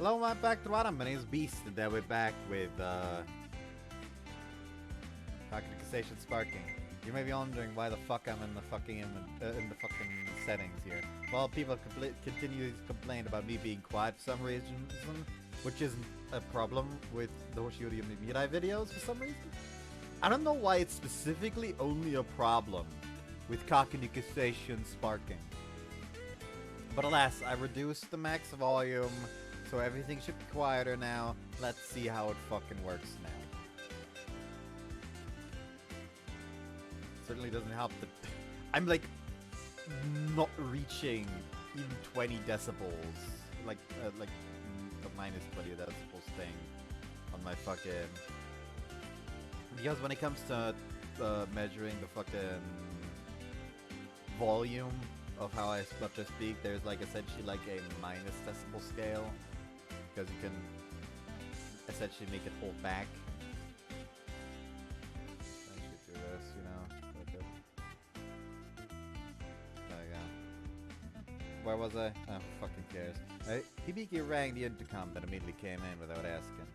Hello, welcome back to Adam. My name is Beast, and then we're back with Kakenuke Seishun Sparking. You may be wondering why the fuck I'm in the fucking settings here. Well, people continue to complain about me being quiet for some reason, which isn't a problem with the Hoshiuri Mirai videos for some reason. I don't know why it's specifically only a problem with Kakenuke Seishun Sparking. But alas, I reduced the max volume, so everything should be quieter now. Let's see how it fucking works now. Certainly doesn't help that I'm like not reaching even 20 decibels, like the minus 20 decibels thing on my fucking. Because when it comes to measuring the fucking volume of how I speak, there's like essentially like a minus decibel scale, because you can essentially make it hold back. I should do this, you know. There we go. Where was I? Oh, fucking cares. Hibiki rang the intercom, then immediately came in without asking.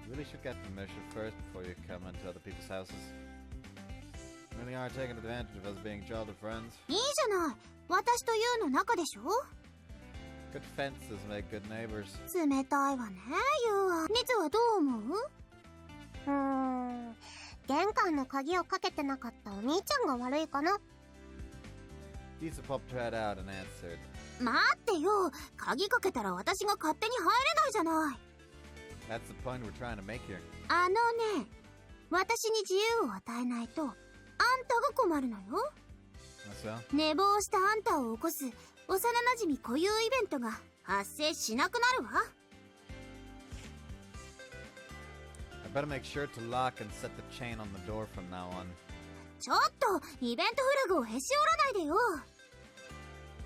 You really should get permission first before you come into other people's houses. You really are taking advantage of us being childhood friends. いいじゃない。私というの中でしょ? Good fences make good neighbors. 冷たいわね、ユウは。ニツはどう思う？玄関の鍵をかけてなかったお兄ちゃんが悪いかな。Lisa popped her head out and answered. 待ってよ。鍵かけたら私が勝手に入れないじゃない。That's the point we're trying to make here. あのね、私に自由を与えないと、あんたが困るのよ。寝坊したあんたを起こす幼馴染固有イベントが発生しなくなるわ。I better make sure to lock and set the chain on the door from now on. ちょっとイベントフラグをへし折らないでよ。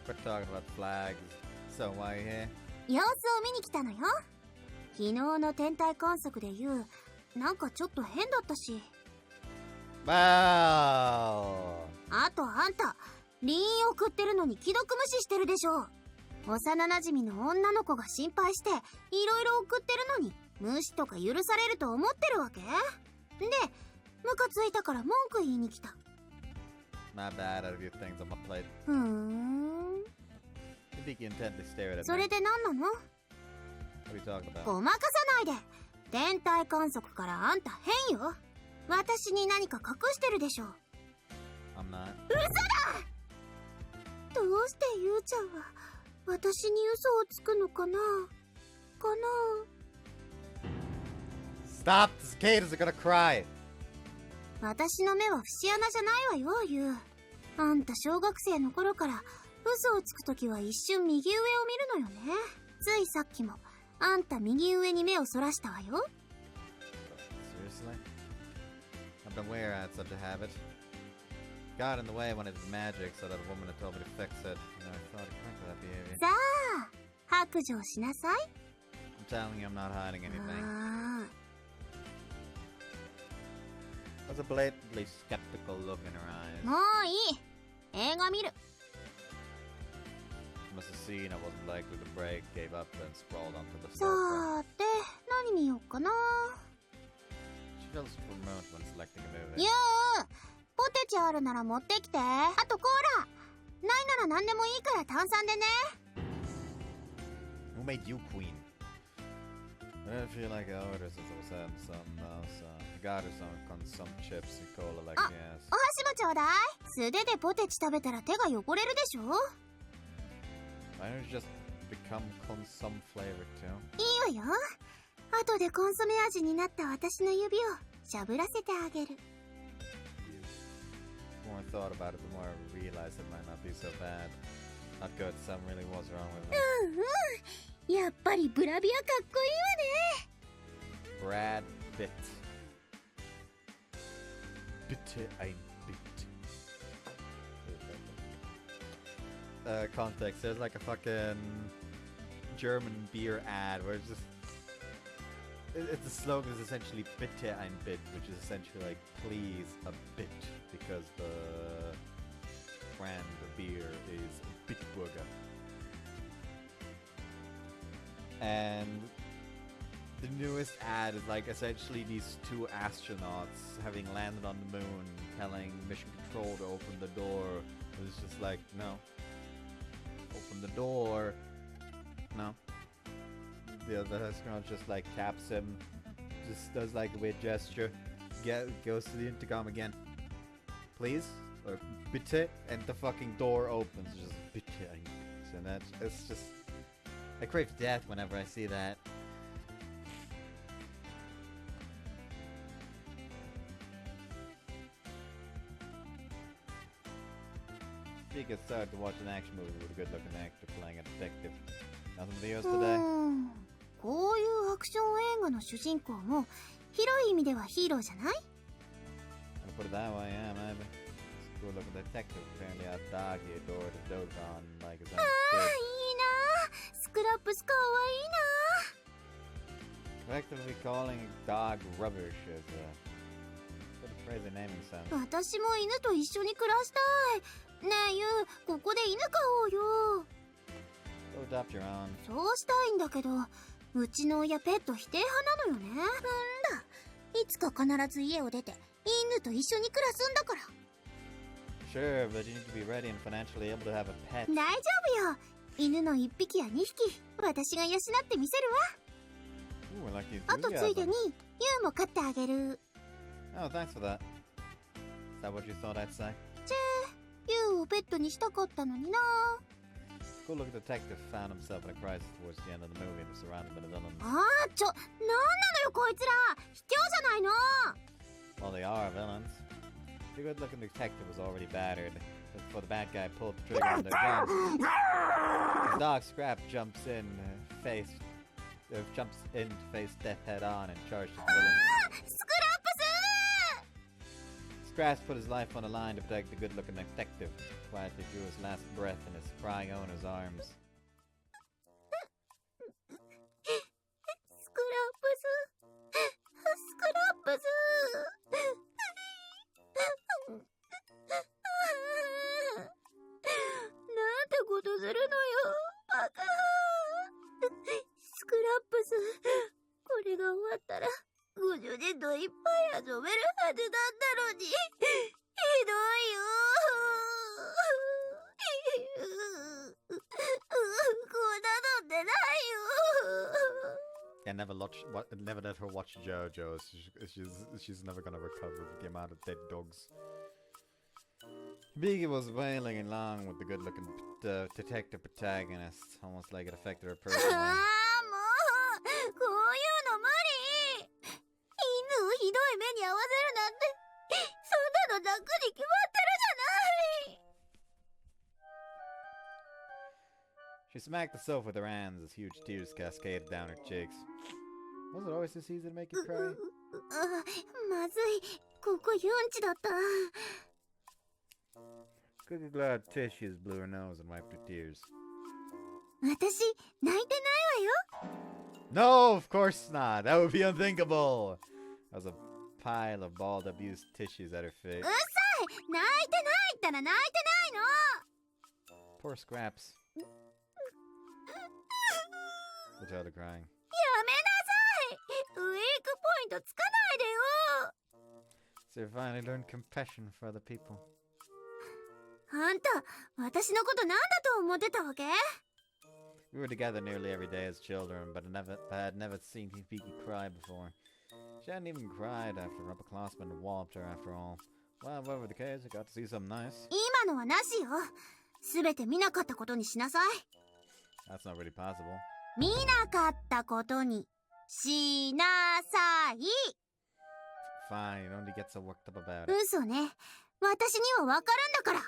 Quit talking about flags. So why are you here? 様子を見に来たのよ。昨日の天体観測で言う、なんかちょっと変だったし。Wow. あとあんた、リーン送ってるのに既読無視してるでしょ。幼馴染の女の子が心配して、いろいろ送ってるのに、無視とか許されると思ってるわけ？で、ムカついたから文句言いに来た。My bad, out of your things on my plate. それで何なの？ What are you talking about? ごまかさないで。天体観測からあんた変よ。私に何か隠してるでしょ。I'm not. 嘘だ！どうしてゆうちゃんは私に嘘をつくのかな？かな？ Stop! The cicadas are gonna cry! 私の目は節穴じゃないわよ、ゆう。あんた小学生の頃から嘘をつくときは一瞬右上を見るのよね。ついさっきもあんた右上に目をそらしたわよ。Seriously? I've been aware I had such a habit. Got in the way when I did magic so that a woman had told me to fix it. You know, I thought it corrected that behavior. さあ、白状しなさい。I'm telling you I'm not hiding anything. There's a blatantly skeptical look in her eyes. もういい。映画見る。She must have seen I wasn't likely to break, gave up, and sprawled onto the さ sofa. ーて、何見ようかな。She feels to promote when selecting a movie. ゆう、ポテチあるなら持ってきて。あとコーラ。ないなら何でもいいから炭酸でね。Who made you queen? I don't feel like I ordered since I was having some now, so I got her some chips and cola like yes. お箸もちょうだい。素手でポテチ食べたら手が汚れるでしょ。 Why don't you just become some flavor too? いいわよ。後でコンソメ味になった私の指をしゃぶらせてあげる。The more I thought about it, the more I realized it might not be so bad. Not good, something really was wrong with me. やっぱりブラビアかっこいいわね。 Brad Pitt. Bitte ein Bit. Context, there's like a fucking German beer ad where it's just... The slogan is essentially Bitte ein Bit, which is essentially like, please a bit, because the brand of beer is Bitburger. And the newest ad is like essentially these two astronauts having landed on the moon telling Mission Control to open the door. It's just like, no. Open the door. No. The other astronaut just like taps him. Just does like a weird gesture. Goes to the intercom again. Please? Or bitte? And the fucking door opens. Just bitte. And that's, it's just... I crave death whenever I see that. You get started to watch an action movie with a good-looking actor playing a detective. Nothing videos today? こういうアクション映画の主人公も広い意味ではヒーローじゃない？ I'll put it that way, yeah, maybe. This good-looking detective apparently a dog he adored to dote on like his own いい kid. なスクラップスかわいいな Collectively calling a dog rubbish is a good phrase in naming sense. 私も犬と一緒に暮らしたい。ねえユウ、ここで犬飼おうよ。 Go adopt your own. そうしたいんだけど、うちの親ペット否定派なのよね。んだ、いつか必ず家を出て犬と一緒に暮らすんだから。 Sure, but you need to be ready and financially able to have a pet. 大丈夫よ。犬の1匹や2匹、私が養ってみせるわ。 Ooh, I like the あとついで enthusiasm. にユウも飼ってあげる。 Oh, thanks for that. Is that what you thought I'd say? ユウをペットにしたかったのにな。 Good-looking detective found himself in a crisis towards the end of the movie and was surrounded by the villains. ああ、なんなのよこいつら。卑怯じゃないの。 Well, they are villains. The good-looking detective was already battered before the bad guy pulled the trigger on their gun. His dog Scrap jumps in to face death head-on and charged the villain. スクラップス Scraps put his life on the line to protect the good-looking detective. Quietly drew his last breath in his crying owner's arms. スクラップススクラップスなんてことするのよバカ。スクラップス、これが終わったらご主人といっぱい遊べるはずだったのに、ひどいよ。こんなのってないよ。 Yeah, never let her watch JoJo. She's never gonna recover with the amount of dead dogs. Hibiki was wailing along with the good-looking detective protagonist, almost like it affected her あ personally. あ、もうこういうの無理。犬をひどい目に遭わせるなんて、そんなの楽に決まってるじゃない。 She smacked the sofa with her hands as huge tears cascaded down her cheeks. Was it always this easy to make you cry? あ、まずい。ここユンチだった。 Cookie glad tissues blew her nose and wiped her tears. 私、泣いてないわよ。 No, of course not. That would be unthinkable. There was a pile of bald, abused tissues at her face. うっさい。泣いてないったら泣いてないの。 Poor Scraps. The child crying. やめなさい。ウィークポイントつかないでよ。 So you finally learned compassion for other people. あんた、私のことなんだと思ってたわけ？ We were together nearly every day as children, but I had never seen Hibiki cry before. She hadn't even cried after her upperclassmen walloped her after all. Well, whatever the case, I got to see something nice. 今のはなしよ。すべて見なかったことにしなさい。 That's not really possible. 見なかったことにしなさい。 Fine, you don't need to get so worked up about it. 嘘ね。私にはわかるんだから。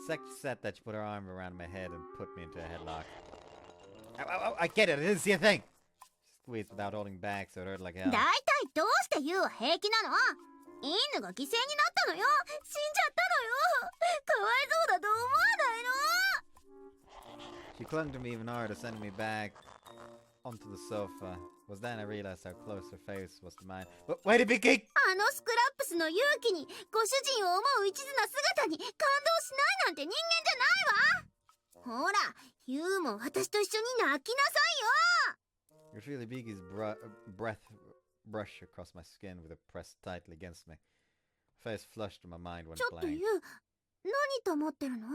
Sect said that she put her arm around my head and put me into a headlock. Ow, ow, ow, I get it, I didn't see a thing! She squeezed without holding back, so it hurt like hell. だいたいどうしてユウは平気なの？犬が犠牲になったのよ。死んじゃったのよ。かわいそうだと思わないの？ She clung to me even harder, sending me back onto the sofa. It was then I realized how close her face was to mine. But wait a minute! あのスクラップスの勇気にご主人を思う一途な姿に感動しないなんて人間じゃないわ。ほら、ユウも私と一緒に泣きなさ You feel Hibiki's breath brush across my skin with it pressed tightly against me. My face flushed and my mind いよ。 went ちょっと blank. ユウ、何黙ってるの？あ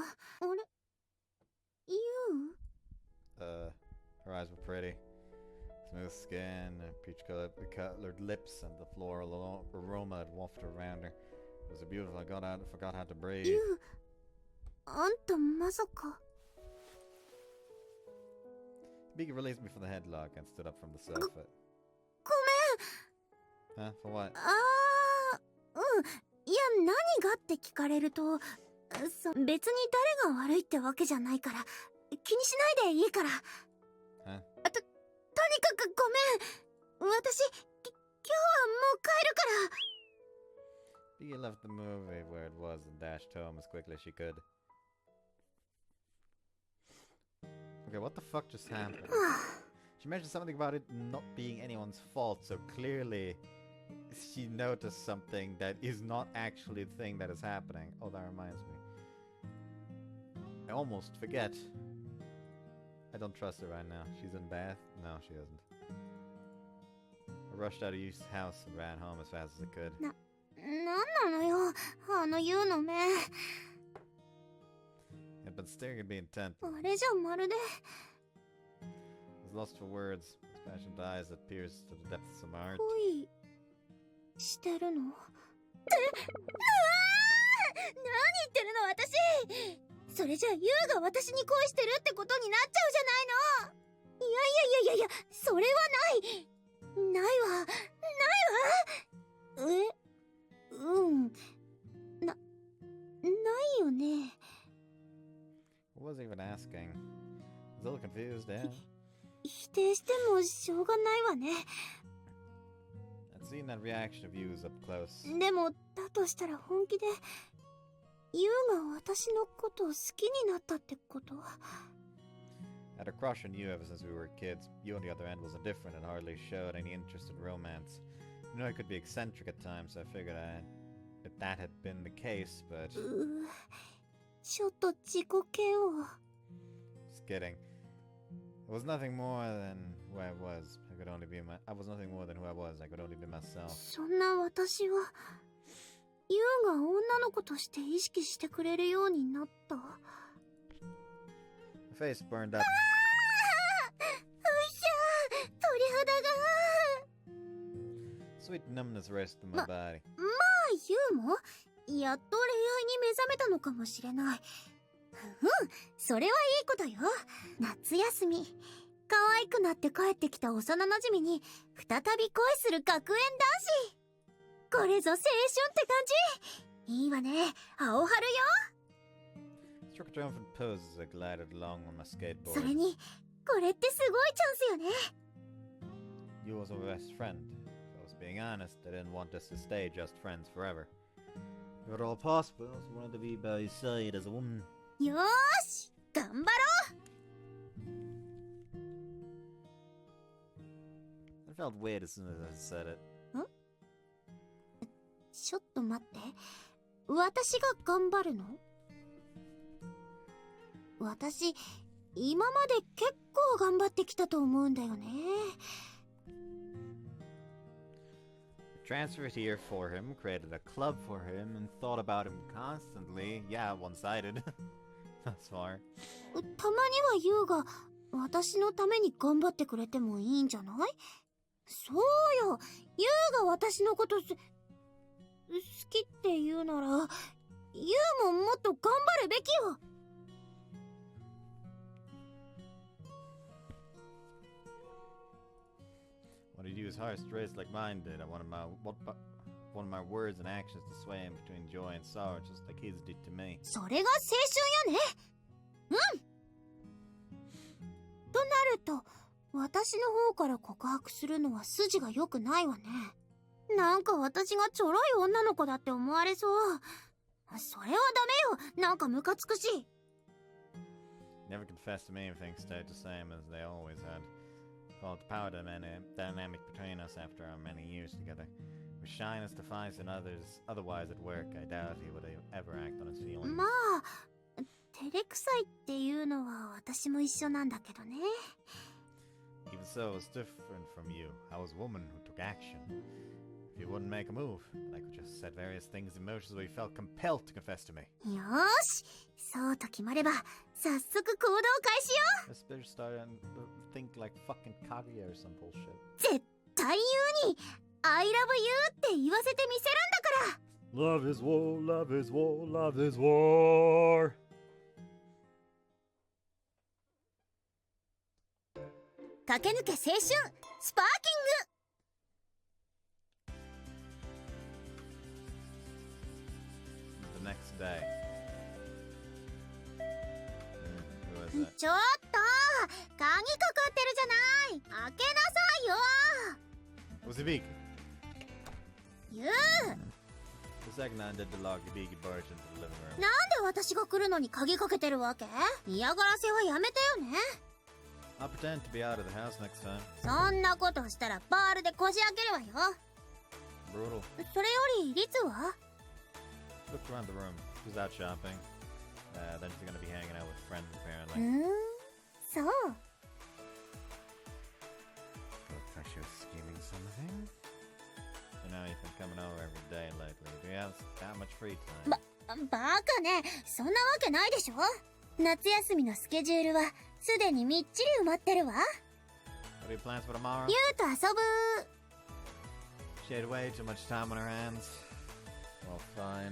れ、ユウ？ Her eyes were pretty. Smooth skin, peach-colored lips, and the floral aroma had wafted around her. It was so beautiful I forgot how to breathe. ユウ、あんたまさか。Hibiki released me from the headlock and stood up from the sofa. ごめん。 Huh? For what? いや、何がって聞かれると、別に誰が悪いってわけじゃないから、気にしないでいいから。Huh? とにかくごめん。私、今日はもう帰るから。Hibiki left the movie where it was and dashed home as quickly as she could. Okay, what the fuck just happened? She mentioned something about it not being anyone's fault, so clearly she noticed something that is not actually the thing that is happening. Oh, that reminds me. I almost forget. I don't trust her right now. She's in bath? No, she isn't. I rushed out of Yu's house and ran home as fast as I could. なんなのよ、あのユウの目。 I'd been staring at me intently. あれじゃまるで。 I was lost for words. His passionate eyes that pierced to the depths of my heart. 恋してるの？何言ってるの私。それじゃユウが私に恋してるってことになっちゃうじゃないの。いや、それはない。ないわ。ないよね。 I wasn't even asking. I was a little confused, yeah. 否定してもしょうがないわね。 I'd seen that reaction of Yu's up close. でも、だとしたら本気で、ユウが私のことを好きになったってこと？ I had a crush on you ever since we were kids. You, on the other end, was indifferent and hardly showed any interest in romance. You know, I could be eccentric at times, so I figured that had been the case, but... ちょっと自己嫌悪。 Just kidding. It was nothing more than who I was. I was nothing more than who I was. I could only be myself. そんな私は、ユウが女の子として意識してくれるようになった。 My face burned up. 鳥肌が。 Sweet numbness raced through my body. ユウもやっと恋愛に目覚めたのかもしれない。それはいいことよ。夏休み、可愛くなって帰ってきた幼馴染に再び恋する学園男子。これぞ青春って感じ。いいわね、青春よ。 Struck a triumphant pose as I glided along on my skateboard. それに、これってすごいチャンスよね。 You was my best friend. If I was being honest, I didn't want us to stay just friends forever. If at all possible, I also wanted to be by your side as a woman. よーし、頑張ろう。 I felt weird as soon as I said it. ちょっと待って。私が頑張るの？私、今まで結構頑張ってきたと思うんだよね。Transferred here for him, created a club for him, and thought about him constantly. Yeah, one-sided. That's far. たまにはユウが私のために頑張ってくれてもいいんじゃない？そうよ、ユウが私のこと好きって言うなら、ユウももっと頑張るべきよ。 Wanted to use harsh traits like mine did. I wanted my words and actions to sway him between joy and sorrow, just like his did to me. それが青春よね。となると、私の方から告白するのは筋が良くないわね。なんか私がちょろい女の子だって思われそう。それはダメよ。なんかムカつくし。 Never confessed to me if things stayed the same as they always had. Called the power dynamic between us after our many years together. With shyness to find in others, otherwise at work, I doubt he would ever act on his feelings. まあ、照れくさいっていうのは私も一緒なんだけどね。 Even so, it was different from you. I was a woman who took action. If you wouldn't make a move, I could just set various things in motion so you felt compelled to confess to me. よーし、そうと決まれば早速行動開始よ。 This bitch started to think like fucking Kaguya or some bullshit. 絶対言うに I love you って言わせてみせるんだから。 Love is war, love is war, love is war. 駆け抜け青春スパーキング。 The next day. Who is that? ちょっと鍵かかってるじゃない。開けなさいよ。 Was Hibiki? ゆう、 The second I did the log, Hibiki barged into the living room. なんで私が来るのに鍵かけてるわけ？嫌がらせはやめてよね。 I'll pretend to be out of the house next time. そんなことしたらバールでこじ開けるわよ。 Brutal. それよりリツは？ Looked around the room. She was out shopping. Then she's gonna be hanging out with friends apparently. そう。 Looked like she was scheming something. You know, you've been coming over every day lately. Do you have that much free time? バカね、そんなわけないでしょ。夏休みのスケジュールはすでにみっちり埋まってるわ。 What are your plans for tomorrow? ゆうと遊ぶ。 She had way too much time on her hands. Well, fine.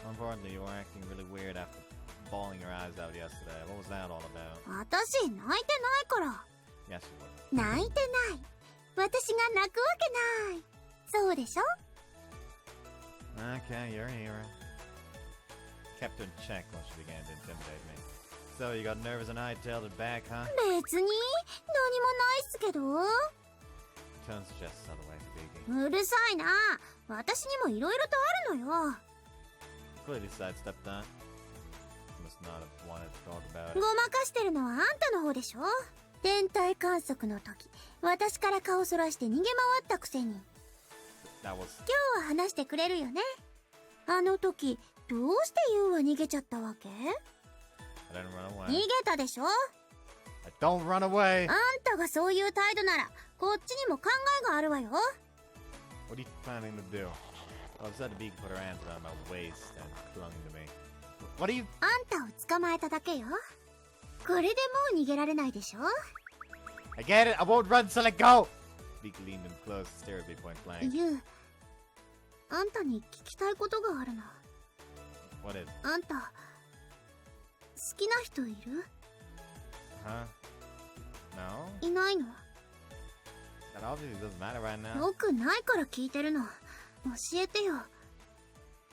More importantly, you were acting really weird after bawling your eyes out yesterday. What was that all about? 私泣いてないから。 Yes, you were. 泣いてない。私が泣くわけない。そうでしょ？ Okay, you're a hero. Kept her in check once she began to intimidate me. So you got nervous and hightailed it back, huh? 別に何もないっすけど。 Tone suggests otherwise, Hibiki. うるさいな。私にもいろいろとあるのよ。 Clearly sidestepped that. Must not have wanted to talk about ご it. まかしてるのはあんたの方でしょ。天体観測の時、私から顔そらして逃げ回ったくせに。 That was... 今日は話してくれるよね。あの時、どうしてユウは逃げちゃったわけ？ I didn't run 逃げ away. たでしょ。 I don't run away! あんたがそういう態度なら、こっちにも考えがあるわよ。 What are you planning to do? All of a sudden, Hibiki put her hands around my waist and clung to me. What are you... あんたを捕まえただけよ。これでもう逃げられないでしょ。 I get it! I won't run, so let go! Hibiki leaned in close to stare at me point blank. ユウ、あんたに聞きたいことがあるの。 What is it? あんた、好きな人いる？ Huh? No? いないの？ That obviously doesn't matter right now. よくないから聞いてるの。教えてよ。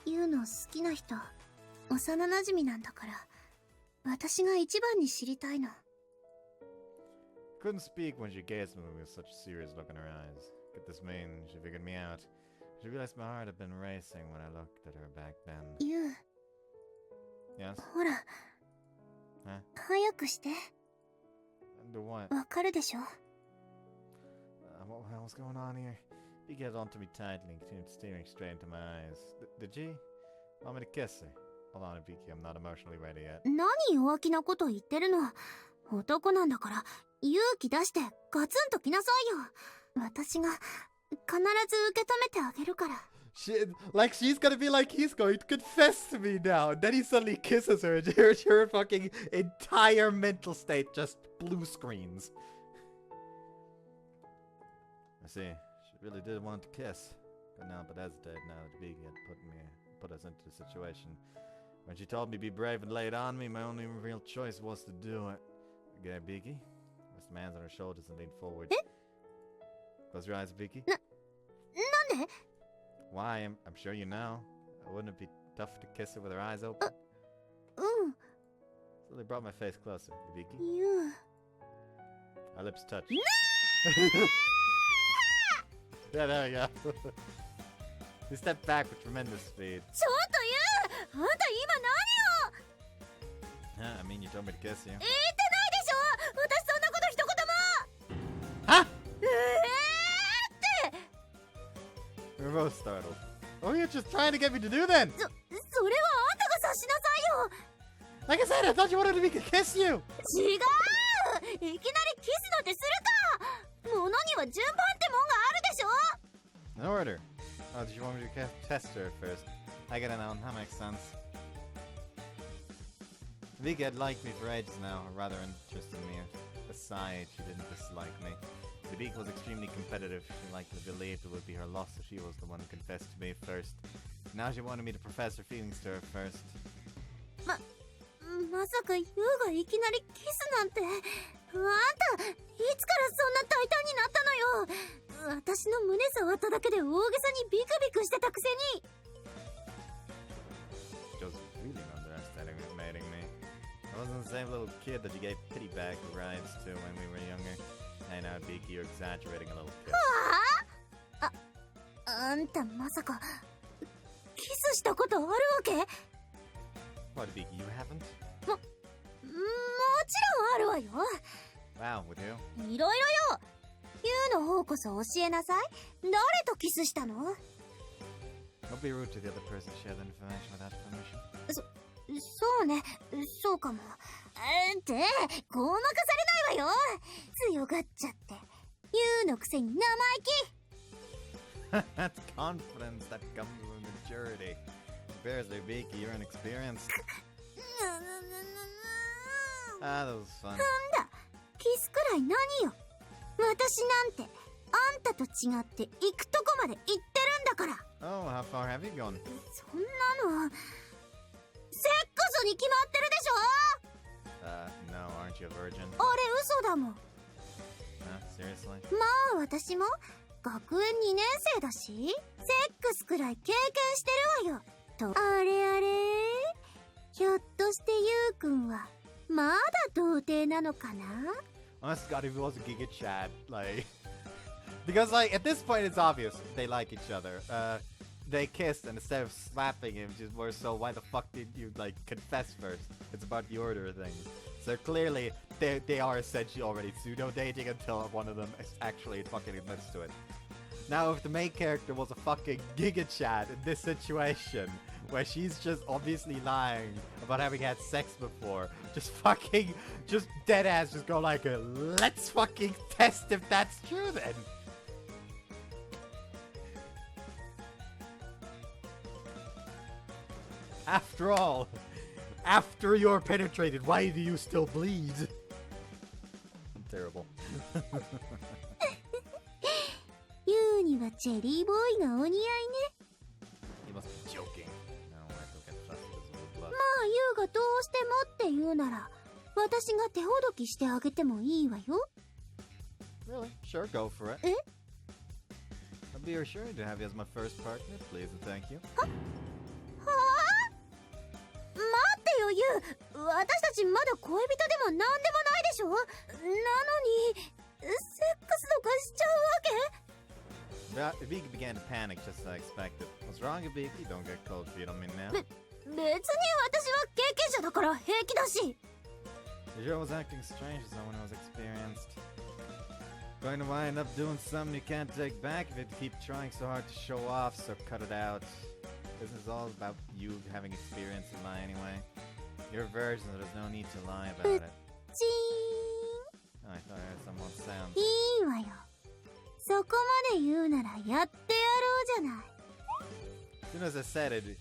ユウの好きな人、幼馴染なんだから、私が一番に知りたいの。 Couldn't speak when she gazed at me with such a serious look in her eyes. Could this mean she figured me out? She realized my heart had been racing when I looked at her back then. ユウ、 Yes? ほら、 Huh? 早くして。 Do what? わかるでしょ。 What the hell's going on here? Hibiki held onto me tightly and continued staring straight into my eyes. Did she? Want me to kiss her? Hold on, Hibiki, I'm not emotionally ready yet. 何弱気なこと言ってるの。男なんだから勇気出してガツンときなさいよ。私が必ず受け止めてあげるから。 Like she's gonna be like he's going to confess to me now, and then he suddenly kisses her, and her fucking entire mental state just blue screens. I see. She really did want to kiss. Couldn't help but hesitate now that Hibiki had put us into the situation. When she told me to be brave and lay it on me, my only real choice was to do it. Okay, Hibiki. Rest my hands on her shoulders and lean forward. Close your eyes, Hibiki. なんで？ Why? I'm sure you know. Wouldn't it be tough to kiss her with her eyes open? うん。 So they brought my face closer, Hibiki. ユウ。 Our lips touched. Yeah, there we go. We stepped back with tremendous speed. ちょっとユウ、あんた今何を？ I mean, you told me to kiss you. 言ってないでしょ。私そんなこと一言も。 Huh? って。 We were both startled. What were you just trying to get me to do then? それはあんたが察しなさい Like I said, I thought you wanted me to kiss you! 違う、いきなりキスなんてするか。ものには順番ってもんがあるでしょ。 In order. Oh, did you want me to test her first? I get it now, that makes sense. Vika had liked me for ages now, or rather interested in me. Aside, she didn't dislike me. Hibiki was extremely competitive. She likely believed it would be her loss if she was the one who confessed to me first. Now she wanted me to profess her feelings to her first. まさかユウがいきなりキスなんて。あんた、いつからそんな大胆になったのよ。私の胸触っただけで大げさにビクビクしてたくせに。She was really underestimating me. I wasn't the same little kid that you gave pity bag rides to when we were younger. Hey now, Hibiki, you're exaggerating a little bit. あんたまさかキスしたことあるわけ？ What, Hibiki, you haven't? もちろんあるわよ。 Wow, with you? いろいろよ。ユウの方こそ教えなさい。誰とキスしたの？ Don't be rude to the other person to share the information without permission. そうね、そうかも。ってごまかされないわよ。強がっちゃって。ユウのくせに生意気。 That's confidence that comes with maturity. Embarrassing, Hibiki, you're inexperienced. Ah, that was fun. なんだ、キスくらい何よ。私なんてあんたと違って行くとこまで行ってるんだから。 Oh, how far have you gone? そんなのセックスに決まってるでしょ。 No, aren't you a virgin? あれ嘘だもん。 Seriously? まあ私も学園2年生だし、セックスくらい経験してるわよ。とあれあれ、ひょっとしてユウくんはまだ童貞なのかな？ Honest God, if it was a Giga Chad, like... Because, like, at this point it's obvious they like each other. They kissed, and instead of slapping him, just were so why the fuck did you, like, confess first? It's about the order of things. So clearly, they are essentially already pseudo-dating until one of them actually fucking admits to it. Now, if the main character was a fucking Giga Chad in this situation, where she's just obviously lying about having had sex before, just dead ass just go like, let's fucking test if that's true then. After all, after you're penetrated, why do you still bleed? I'm terrible. ユウにはチェリーボーイがお似合いね。 You must be joking. No, I don't get trusted as a blood. まあユウがどうしてもって言うなら、私が手ほどきしてあげてもいいわよ。 Really? Sure, go for it. え？ I'll be assured to have you as my first partner, please and thank you. はあ？待ってよユウ、私たちまだ恋人でもなんでもないでしょ。なのにセックスとかしちゃうわけ？Hibiki began to panic just as I expected. What's wrong, Hibiki? Don't get cold feet on me now. 別に私は経験者だから平気だし。 The girl was acting strange as someone who was experienced. Going to wind up doing something you can't take back if you keep trying so hard to show off, so cut it out. This is all about you having experience in lie anyway. You're a virgin, so there's no need to lie about it. チ Oh, I thought I heard someone sound. ーン。いいわよ。そこまで言うならやってやろうじゃない。 As soon as I said it,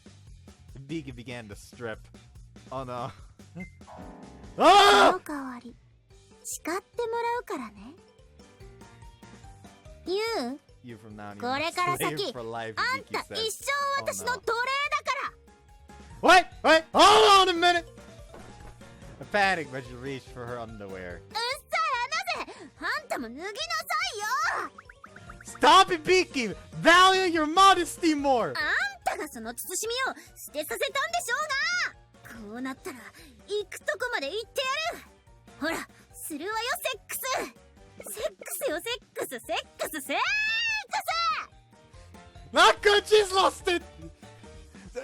Hibiki began to strip. Oh no. その Ah! 代わり誓ってもらうからね。ユウ、 You from now on, こ you're れ my から slave 先 for life, あん Hibiki た said. 一生私の奴隷だから。 Wait, hold on a minute! I panicked when she reached for her underwear. うっさいあなぜ。あんたも脱ぎなさいよ。 Stop it, Hibiki! Value your modesty more! あんたがその慎みを捨てさせたんでしょうが。こうなったら行くとこまで行ってやる。ほら、するわよセックス。セックスよセックス、セックス、セックス。 Not good, she's lost it!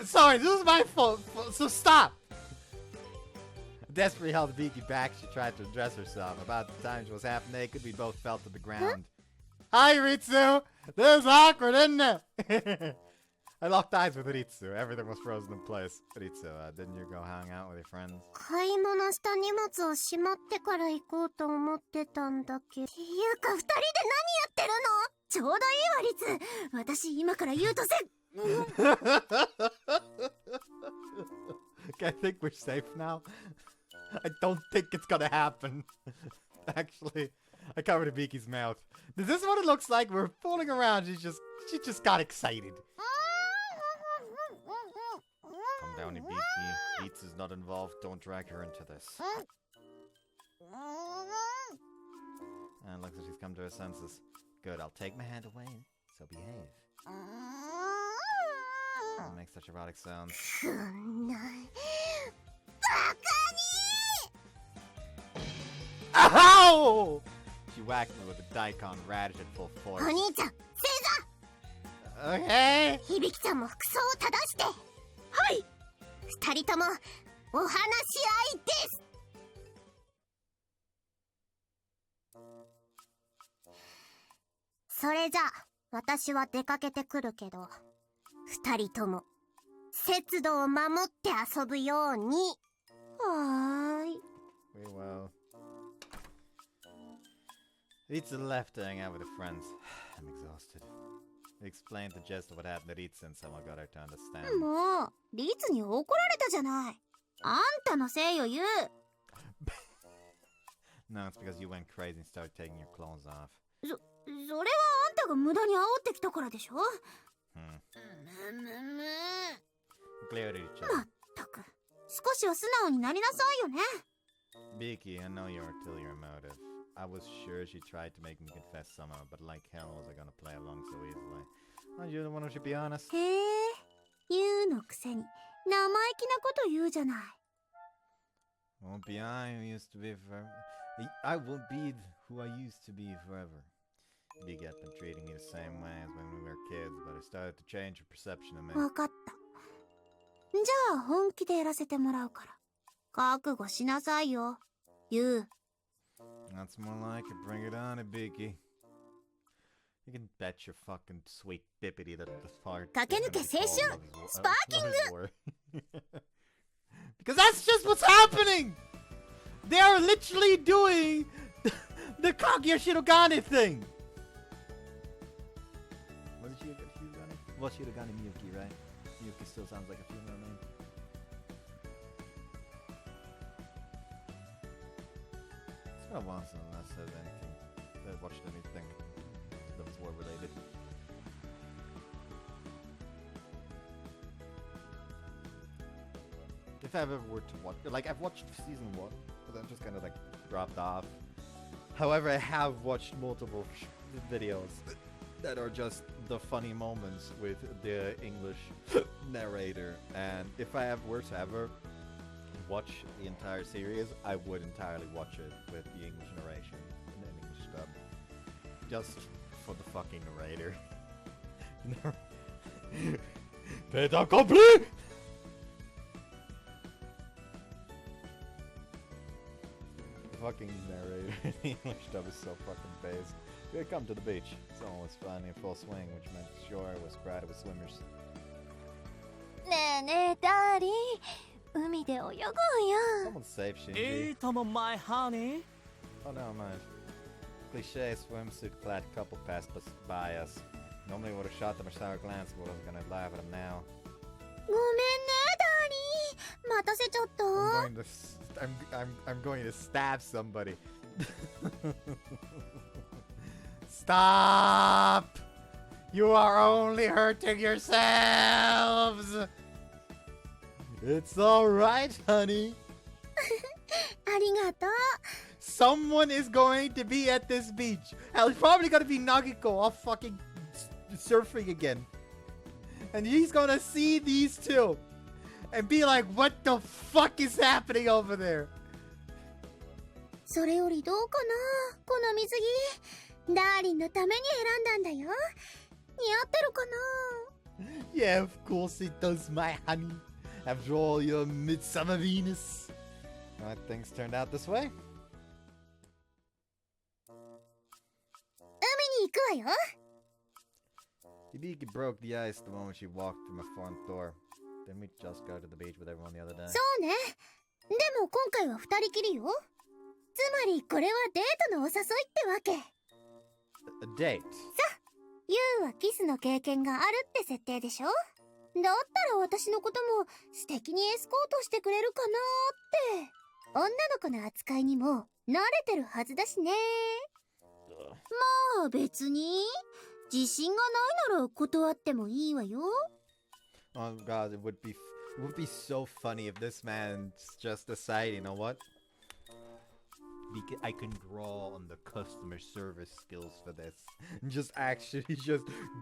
Sorry, this was my fault, so stop! Desperately held Hibiki back, she tried to undress herself. About the time she was half naked, we both fell to the ground. Hi, Ritsu! This is awkward, isn't it? I locked eyes with Ritsu. Everything was frozen in place. Ritsu, didn't you go hang out with your friends? 買い物した荷物をしまってから行こうと思ってたんだけど。っていうか、二人で何やってるの？ちょうどいいわ、リツ。私、今から言うとせ。Okay, I think we're safe now. I don't think it's gonna happen. Actually, I covered Hibiki's mouth. Is this what it looks like? We're fooling around. She just got excited. Calm down, Hibiki. Beats is not involved. Don't drag her into this. And looks like she's come to her senses. Good, I'll take my hand away. So behave. Don't make such erotic sounds. Ow! She whacked me with a daikon radish at full force. お兄ちゃん、正座。 Okay. 響ちゃんも服装を正して。はい。二人ともお話し合いです。それじゃあ私は出かけてくるけど、二人とも節度を守って遊ぶように。はーい。We will. Ritsu left to hang out with her friends. I'm exhausted. We explained the gist of what happened to Ritsu and someone got her to understand. もう、リツに怒られたじゃない。あんたのせいよ、ユウ。No, it's because you went crazy and started taking your clothes off. それはあんたが無駄に煽ってきたからでしょ。Clearly, まったく、少しは素直になりなさいよね。Biki, I know your ulterior motive. I was sure she tried to make me confess somehow, but like hell was I gonna play along so easily. Aren't you the one who should be honest? へえ、ユウのくせに生意気なこと言うじゃない。Won't be I who used to be forever. I won't be who I used to be forever. Big had been treating me the same way as when we were kids, but I started to change her perception of me. わかった。じゃあ本気でやらせてもらうから。覚悟しなさいよ、ユウ。That's more like it. Bring it on, Hibiki. You can bet your fucking sweet bippity that the part. Kakenuke Seishun, sparking. Because that's just what's happening. They are literally doing the Kaguya Shirogane thing. Was it Shirogane? Well, Shirogane Miyuki, right? Miyuki still sounds like a female name. It's been a while since I said anything. I watched anything that was war related. If I ever were to watch, like I've watched season 1, but then just kind of like dropped off. However, I have watched multiple videos that are just the funny moments with the English narrator, and if I were to ever watch the entire series, I would entirely watch it with the English narration and the English dub, just for the fucking narrator. Fait accompli! The fucking narrator in the English dub is so fucking based. We had come to the beach. Someone was finally in full swing, which meant the shore was crowded with swimmers. ねえねえ、ダーリン。海で泳ごうよ。 Someone's safe, Shinji. My honey. Oh no, mind. Cliche swimsuit clad couple passed by us. Normally would have shot them a sour glance, but wasn't gonna laugh at them now. ごめんね、ダーリン。待たせちゃった。I'm going to stab somebody. Stop! You are only hurting yourselves! It's alright, honey. ありがとう。 Someone is going to be at this beach. Hell, it's probably going to be Nagiko off fucking surfing again. And he's going to see these two and be like, what the fuck is happening over there? それよりどうかな、この水着。ダーリンのために選んだんだよ。似合ってるかな。 Yeah, of course it does, my honey. After all, you're Midsummer Venus. Alright, things turned out this way. 海に行くわよ。Hibiki broke the ice the moment she walked through my front door. Didn't we just go to the beach with everyone the other day? そうね。でも今回は二人きりよ。つまりこれはデートのお誘いってわけ。A date? ユウはキスの経験があるって設定でしょ。だったら私のことも素敵にエスコートしてくれるかなーって。女の子の扱いにも慣れてるはずだしね。まあ別に自信がないなら断ってもいいわよ。Oh god, it would be so funny if this man's just decide, you know what? I can draw on the customer service skills for this. And just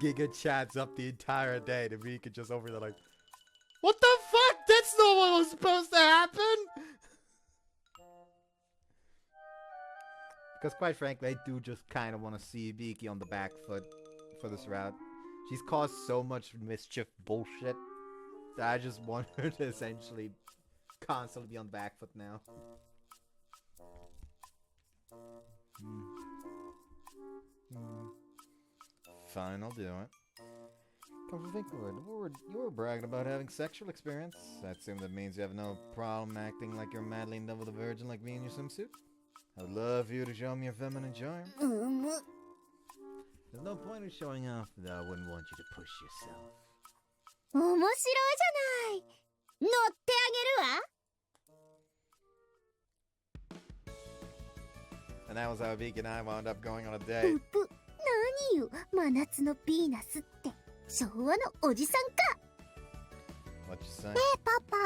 giga chats up the entire day to be just over there like, what the fuck? That's not what was supposed to happen! Because quite frankly, I do just kind of want to see Hibiki on the back foot for this route. She's caused so much mischief bullshit that I just want her to essentially constantly be on the back foot now. Fine, I'll do it. Come to think of it, you were bragging about having sexual experience. I assume that means you have no problem acting like you're madly in love with a virgin like me in your swimsuit? I'd love for you to show me your feminine charm. There's no point in showing off that I wouldn't want you to push yourself. 面白いじゃない。乗ってあげるわ。And that was how Hibiki and I wound up going on a date. ぷぷ、何よ、真夏のヴィーナスって。昭和のおじさんか。What you say? ねえ、パパ、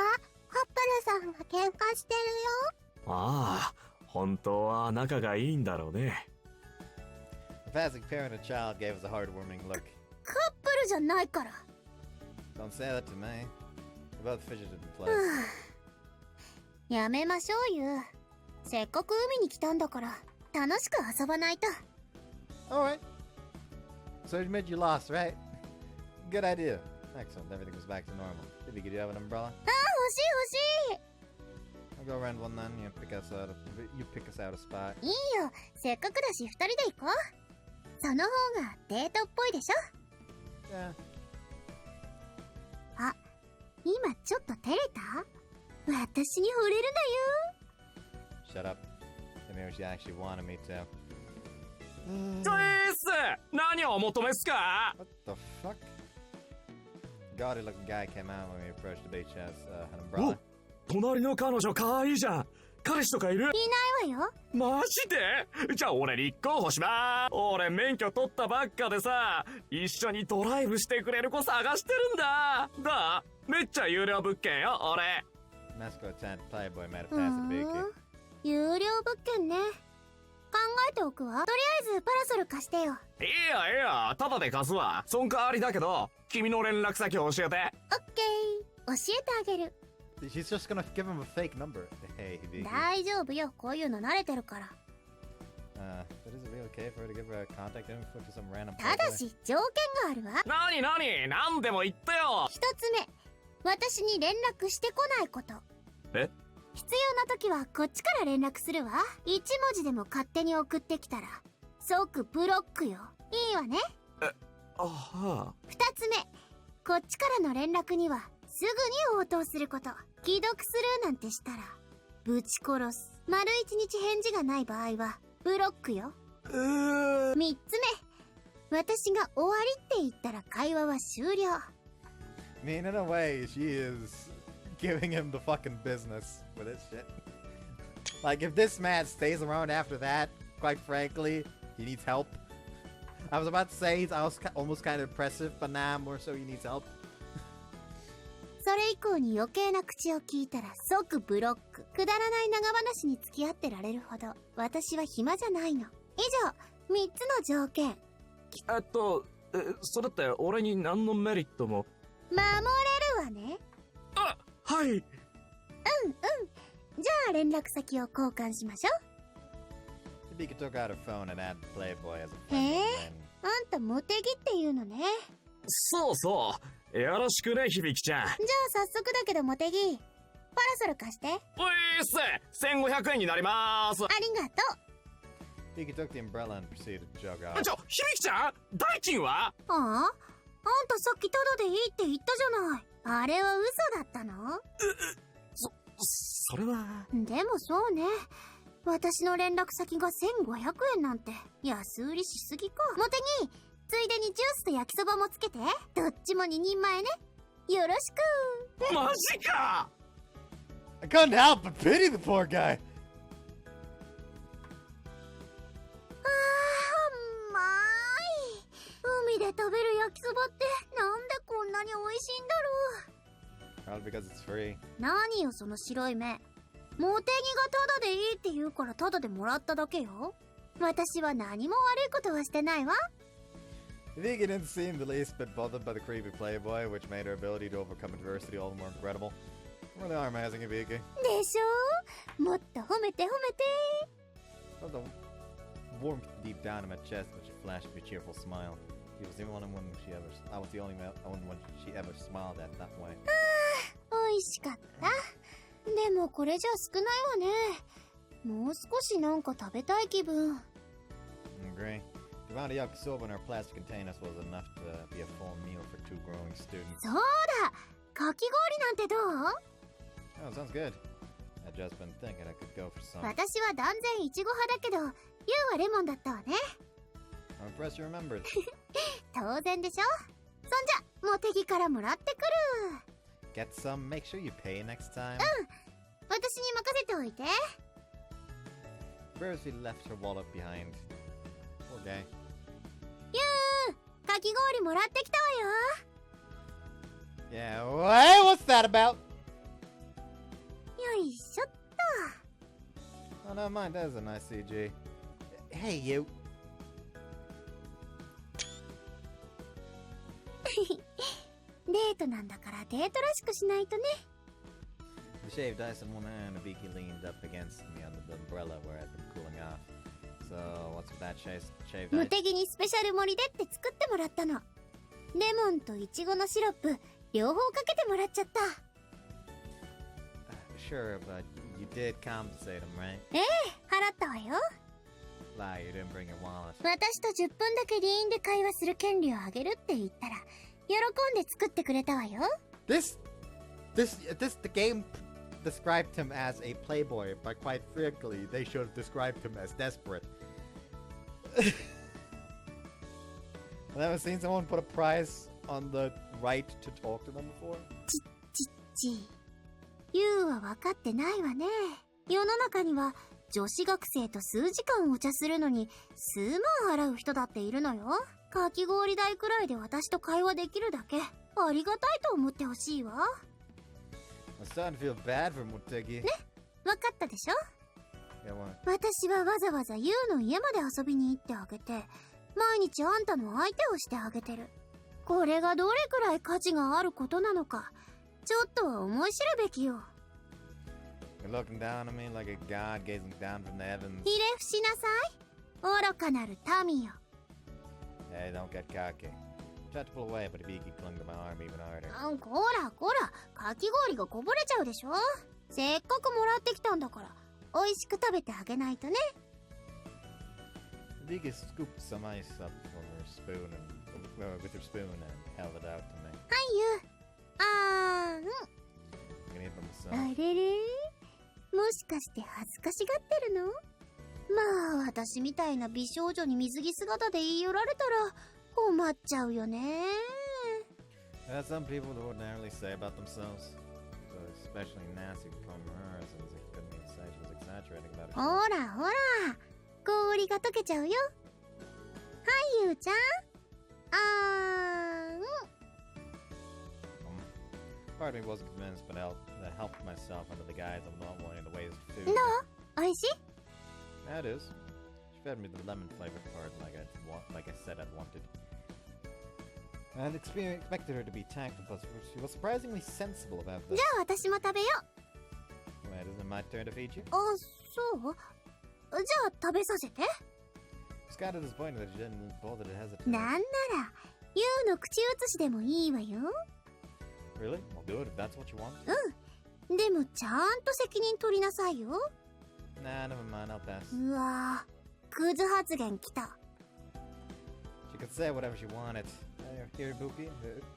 カップルさんが喧嘩してるよ。ああ、本当は仲がいいんだろうね。The passing parent and child gave us a heartwarming look. カップルじゃないから。Don't say that to me. We both fidgeted in place. やめましょうよ。せっかく海に来たんだから楽しく遊ばないと。Alright. So you admit you lost, right? Good idea. Excellent. Everything was back to normal. Hibiki, do you have an umbrella? あ、欲しい欲しい。I'll go rent one then. You pick us out a spot. いいよ、せっかくだし二人で行こう。その方がデートっぽいでしょ。Yeah. あ、今ちょっと照れた？私に惚れるなよ。 Shut up. I mean, she actually wanted me to. チョイス！何をお求めっすか？ What the fuck? Gaudy looking guy came out when we approached the beach as an umbrella. 隣の彼女可愛いじゃん。彼氏とかいる？いないわよ。マジで？じゃあ俺立候補しまーす。俺免許取ったばっかでさ、一緒にドライブしてくれる子探してるんだ。だ？めっちゃ有料物件よ、俺。Masco tent playboy made a pass at Hibiki. 有料物件ね。考えておくわ。とりあえずパラソル貸してよ。いいよいいよ、タダで貸すわ。そん代わりだけど、君の連絡先教えて。オッケー。教えてあげる。She's just gonna give him a fake number. Hey, Hibiki. 大丈夫よ。こういうの慣れてるから。But is it really okay for her to give her contact info to some random ただ playboy? し条件があるわ。何でも言ってよ。一つ目、私に連絡してこないこと。え？必要な時はこっちから連絡するわ。一文字でも勝手に送ってきたら即ブロックよ。いいわね。あは。二つ目、こっちからの連絡にはすぐに応答すること。既読スルーなんてしたらぶち殺す。丸一日返事がない場合はブロックよ。三つ目、私が終わりって言ったら会話は終了。I mean, in a way, she is giving him the fucking business with this shit. Like, if this man stays around after that, quite frankly, he needs help. I was about to say he's almost kind of impressive, but nah, more so he needs help. それ以降に余計な口を聞いたら即ブロック。くだらない長話に付き合ってられるほど私は暇じゃないの。以上、3つの条件。それって俺に何のメリットも。守れるわね。あ、はい。じゃあ連絡先を交換しましょう。 Hibiki took out her phone and added Playboy as a friend. あんたモテギっていうのね。そうそう。よろしくね、響ちゃん。じゃあ早速だけどモテギ、パラソル貸して。ういっす。1500円になりまーす。ありがとう。 Hibiki took the umbrella and proceeded to jog off. 響ちゃん、代金は？ああ、あんたさっきタダでいいって言ったじゃない。あれは嘘だったの？それは。でもそうね。私の連絡先が1500円なんて安売りしすぎか。モテギ、ついでにジュースと焼きそばもつけて。どっちも2人前ね。よろしく。マジか！ I couldn't help but pity the poor guy. うまい。海で食べる焼きそばってなんでこんなに美味しいんだろう。 Probably because it's free. 何よその白い目。モテギがタダでいいって言うからタダでもらっただけよ。私は何も悪いことはしてないわ。Hibiki didn't seem the least bit bothered by the creepy playboy, which made her ability to overcome adversity all the more incredible. Really are amazing, Hibiki. でしょ？もっと褒めて褒めて。 Felt the warmth deep down in my chest when she flashed me a cheerful smile. She was the only one she ever. I was the only one she ever smiled at that way. 美味しかった。でもこれじゃ少ないわね。もう少しなんか食べたい気分。Agree. The amount of yakisoba in our plastic containers was enough to be a full meal for 2 growing students. そうだ。かき氷なんてどう？ Oh, sounds good. I've just been thinking I could go for some. 私は断然イチゴ派だけど、ユウはレモンだったわね。I'm impressed you remembered. 当然でしょ。そんじゃ、モテギからもらってくる。Get some. Make sure you pay next time. 私に任せておいて。Whereas she left her wallet behind. Poor guy. ユウ、かき氷もらってきたわよ。Yeah, hey, what's that about? よいしょっ Oh, never mind, that is a nice CG. Hey, you. と。デートなんだからデートらしくしないとね。 The shaved ice in one hand, Hibiki leaned up against me under the umbrella where I'd been cooling off. So, what's with that shaved モ ice? テギにスペシャル盛りでって作ってもらったの。レモンとイチゴのシロップ両方かけてもらっちゃった。Sure, but you did compensate him, right? ええ、払ったわよ。 Lie, you didn't bring your wallet. 私と10分だけリーンで会話する権利をあげるって言ったら喜んで作ってくれたわよ。 The game described him as a playboy, but quite frankly, they should have described him as desperate. I've never seen someone put a price on the right to talk to them before. ユウは分かってないわね。世の中には女子学生と数時間お茶するのに数万払う人だっているのよ。かき氷代くらいで私と会話できるだけありがたいと思ってほしいわ。 I'm starting to feel bad for Motegi. 分かったでしょ。 Yeah, what? 私はわざわざユウの家まで遊びに行ってあげて毎日あんたの相手をしてあげてる。これがどれくらい価値があることなのかちょっとは思い知るべきよ。 You're looking down on me like a god gazing down from the heavens. ひれ伏しなさい。愚かなる民よ。 Hey, don't get cocky. Tried to pull away, but Hibiki clung to my arm even harder. こらこら、かき氷がこぼれちゃうでしょ。せっかくもらってきたんだから美味しく食べてあげないとね。 Hibiki scooped some ice up from her spoon with her spoon and held it out to me. はいユウ。I'm gonna eat them myself. あれれもしかして恥ずかしがってるの？まあ私みたいな美少女に水着姿で言い寄られたら困っちゃうよね。 That's some people would ordinarily say about themselves. So especially Nancy from her, since they couldn't even say she was exaggerating about ほ herself. らほら氷が溶けちゃうよ。はいユウちゃん。Part of me wasn't convinced, but I helped myself under the guise of not wanting to waste food. どう？おいしい？ That is. She fed me the lemon flavored part like I said I'd wanted. I'd expected her to be tactful, but she was surprisingly sensible about じ this. ゃあ私も食べよう。 Wait, isn't it my turn to feed you? あ、そう？じゃあ食べさせて。 I was kind of disappointed that she didn't bother to hesitate. なんならユウの口移しでもいいわよ。 Really? I'll do it if that's what you want. でもちゃんと責任取りなさいよ。 Nah, never mind, I'll pass. うわぁ、クズ発言きた。 She could say whatever she wanted. Ibuki?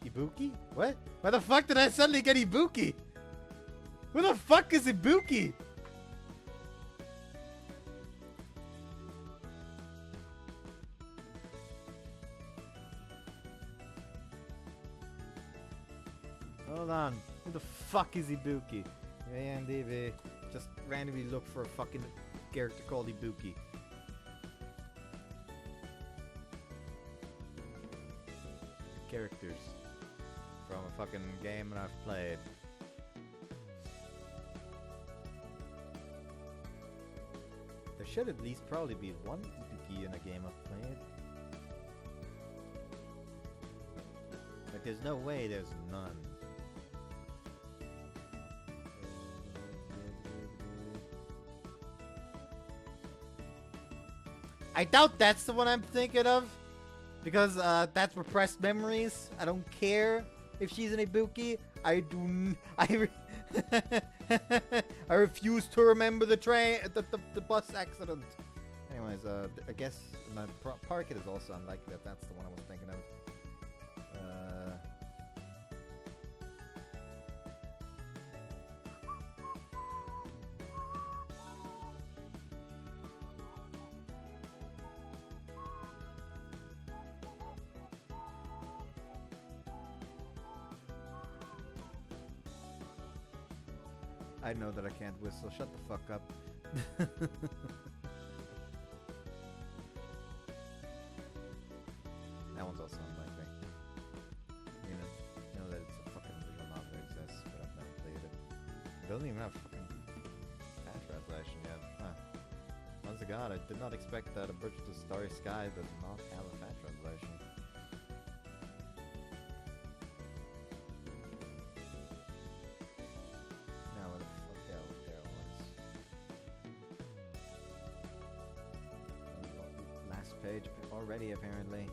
Ibuki? What? Why the fuck did I suddenly get Ibuki? Who the fuck is Ibuki? Hold on. Who the fuck is Ibuki? AMDB. Just randomly look for a fucking character called Ibuki. Characters from a fucking game that I've played. There should at least probably be one Ibuki in a game I've played. Like, there's no way there's none. I doubt that's the one I'm thinking of. Because that's repressed memories. I don't care if she's an Ibuki. I refuse to remember the the bus accident. Anyways, I guess my Parkit is also unlikely that that's the one I was thinking of. I know that I can't whistle. Shut the fuck up. That one's also unlikely. You know that it's a fucking visual novel that exists, but I've never played it. It doesn't even have fucking fast translation yet. Huh. Once again, I did not expect that A Bridge to Starry Sky does not have a fast translation. Page already, apparently.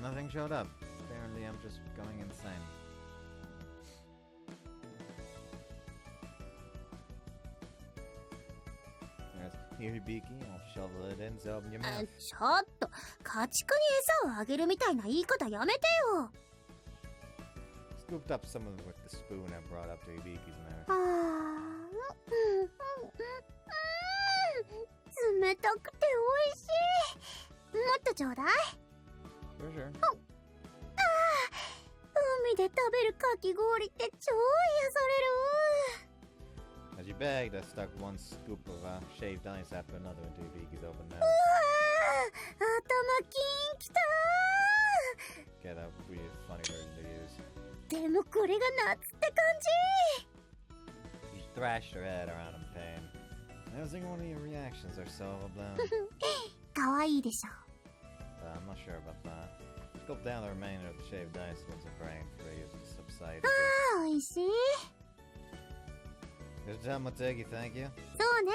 Nothing showed up. Apparently, I'm just going insane. Hibiki, I'll shovel it in, so open your mouth. ちょっと、家畜に餌をあげるみたいな言い方やめてよ。Scooped up some of them with the spoon I brought up to Hibiki's mouth. 冷たくて美味しい。もっとちょうだい。For sure. 海で食べるかき氷って超癒される。 As you begged, I stuck one scoop of shaved ice after another into Hibiki's open mouth. 頭キンきた Get a weird, funny word to use. でもこれが夏って感じ She thrashed her head around in pain. I don't think one of your reactions are so overblown. かわいいでしょ But I'm not sure about that. Gulp down the remainder of the shaved ice once the brain freeze subsided. 美味しい Good job, Motegi, thank you. そうね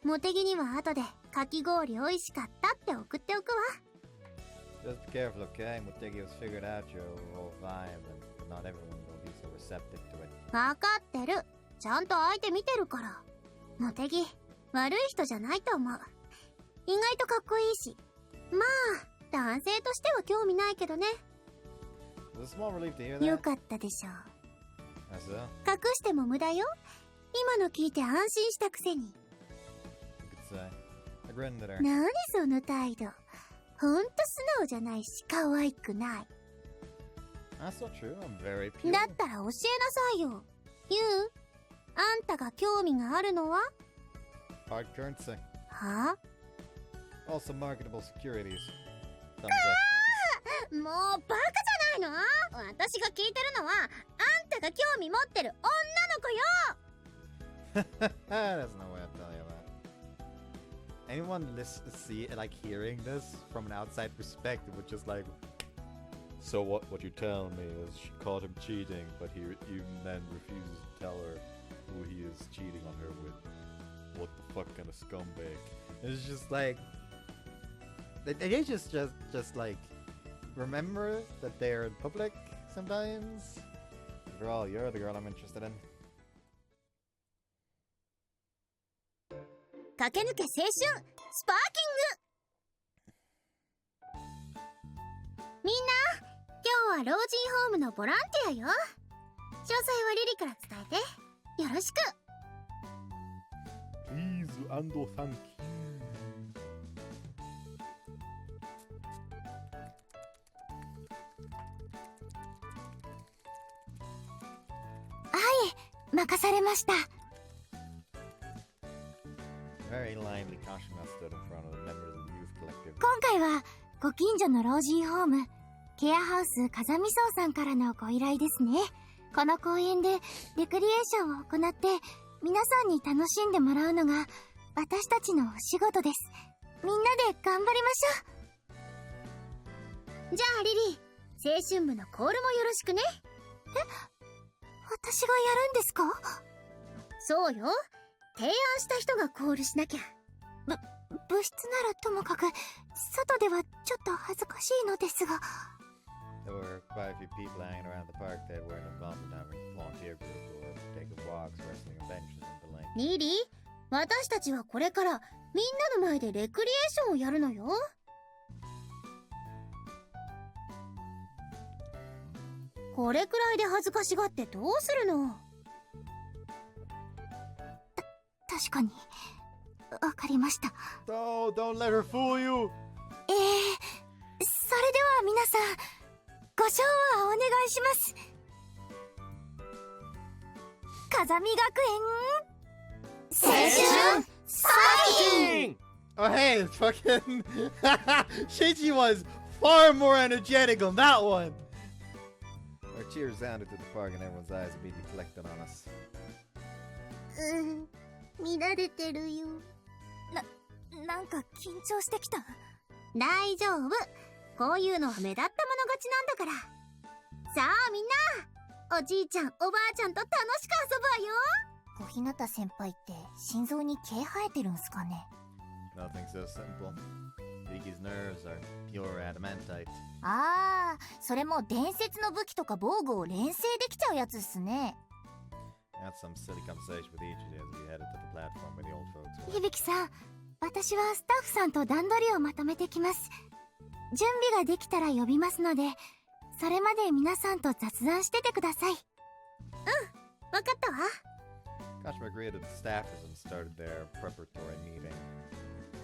モテギには後でかき氷美味しかったって送っておくわ Just be careful, okay? Motegi has figured out your whole vibe, and not everyone will be so receptive to it. わかってるちゃんと相手見てるからモテギ悪い人じゃないと思う意外とかっこいいしまあ男性としては興味ないけどね It was a small relief to hear that. よかったでしょ I saw. 隠しても無駄よ今の聞いて安心したくせに You could say. I grinned at her. 何その態度ほんと素直じゃないし可愛くない That's not true. I'm very pure. だったら教えなさいよユウあんたが興味があるのは Hard currency. は Also marketable securities. Thumbs up. もうバカじゃないの私が聞いてるのはあんたが興味持ってる女の子よ There's no way I'm telling you that. Anyone like hearing this from an outside perspective would just like, so what you're telling me is she caught him cheating, but he even then refuses to tell her who he is cheating on her with. What the fuck kind of scumbag? It's just like they just like remember that they're in public sometimes. Girl, you're the girl I'm interested in. 駆け抜け青春スパーキング。みんな、今日は老人ホームのボランティアよ。詳細はリリから伝えてよろしく。 Please and thank you. 任されました。 Very lively Kashima stood in front of the members of the youth collective. 今回はご近所の老人ホームケアハウス風見荘さんからのご依頼ですね。この公園でレクリエーションを行って皆さんに楽しんでもらうのが私たちのお仕事です。みんなで頑張りましょう。じゃあリリー、青春部のコールもよろしくね。私がやるんですか？そうよ。提案した人がコールしなきゃ。部室ならともかく外ではちょっと恥ずかしいのですが。 There were quite a few people hanging around the park that weren't involved in having a volunteer group or taking walks, resting on benches and the like. リリー、私たちはこれからみんなの前でレクリエーションをやるのよ。これくらいで恥ずかしがってどうするの？確かに。わかりました。No, don't let her fool you. それでは皆さん、ご唱和お願いします。風見学園青春スパーキング。 Oh hey, it's fucking Shinji was far more energetic on that one. Our cheers sounded through the park and everyone's eyes immediately collected on us. 乱れてるよ。なんか緊張してきた。大丈夫。こういうのは目立ったもの勝ちなんだから。さあみんな、おじいちゃんおばあちゃんと楽しく遊ぶわよ。小日向先輩って心臓に毛生えてるんすかね？ Nothing so simple. Hibiki's nerves are pure adamantite. ああ、それも伝説の武器とか防具を連成できちゃうやつっすね。Had some silly conversation with each as we headed to the platform where the old folks were. 響さん、私はスタッフさんと段取りをまとめてきます。準備ができたら呼びますので、それまで皆さんと雑談しててください。わかったわ。Kashima greeted the staffers and started their preparatory meeting.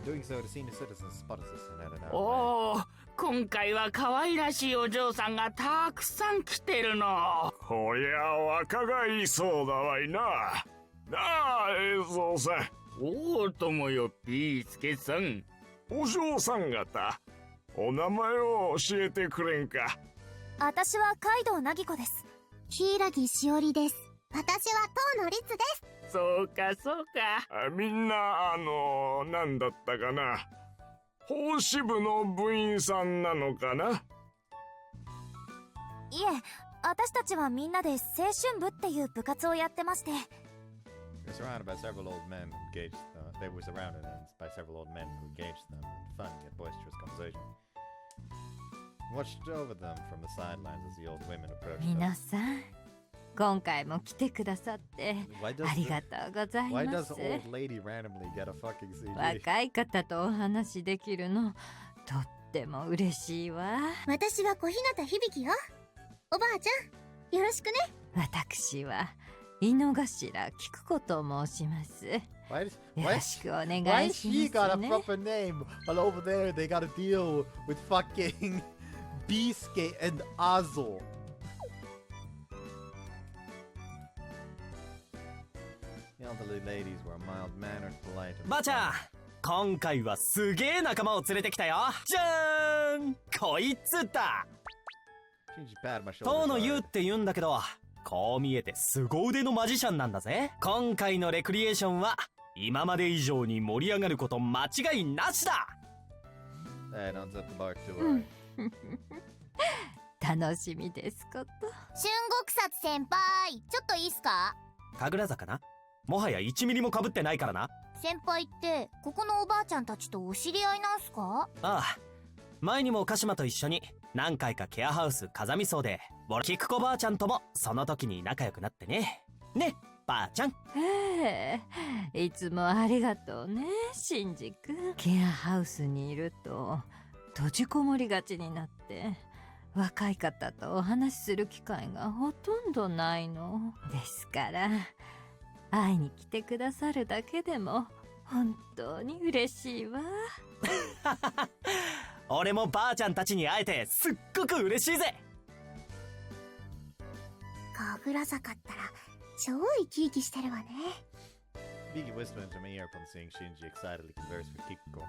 Doing so, the senior citizens spotted us and headed out. おー、今回は可愛らしいお嬢さんがたくさん来てるの。こりゃ若返りそうだわいな。なあ、映像さん。おー、ともよピースケさん。お嬢さん方、お名前を教えてくれんか。私はカイドウナギコです。柊しおりです。私は遠野律です。そうかそうか。みんななんだったかな。法師部の部員さんなのかな。いえ、私たちはみんなで青春部っていう部活をやってまして。They were surrounded by several old men who engaged them. They were surrounded by several old men who engaged them in fun yet boisterous conversation. Watched over them from the sidelines as the old women approached them. 皆さん、今回も来てくださってありがとうござい Why ま does す。 old lady randomly get a fucking CD? 若い方とお話しできるのとっても嬉しいわ。私は小日向響よ。おばあちゃん、よろしくね。私は井の頭菊子と申します。よ Why ろしくお願 why い has し she ま got す a ね。 proper name while over there they gotta deal with fucking Beefcake and Azo? The elderly ladies were mild-mannered, polite, and ばあちゃん、今回はすげえ仲間を連れてきたよ。じゃーん、こいつだ。 She patted my shoulder. 遠野優って言うんだけど、こう見えて凄腕のマジシャンなんだぜ。今回のレクリエーションは今まで以上に盛り上がること間違いなしだ。 Hey, don't set the bar too high. 楽しみですこと。春国殺先輩、ちょっといいっすか？神楽坂な。もはや1ミリも被ってないからな。先輩ってここのおばあちゃんたちとお知り合いなんすか？ああ、前にも鹿島と一緒に何回かケアハウス風見荘でキクコばあちゃんともその時に仲良くなってね。ね、ばあちゃん。ええ、いつもありがとうね、シンジ君。ケアハウスにいると閉じこもりがちになって、若い方とお話しする機会がほとんどないの。ですから、会いに来てくださるだけでも本当に嬉しいわ。俺もばあちゃんたちに会えてすっごく嬉しいぜ。神楽坂ったら超生き生きしてるわね。 Hibiki whispered into my ear upon seeing Shinji excitedly converse with Kikuko.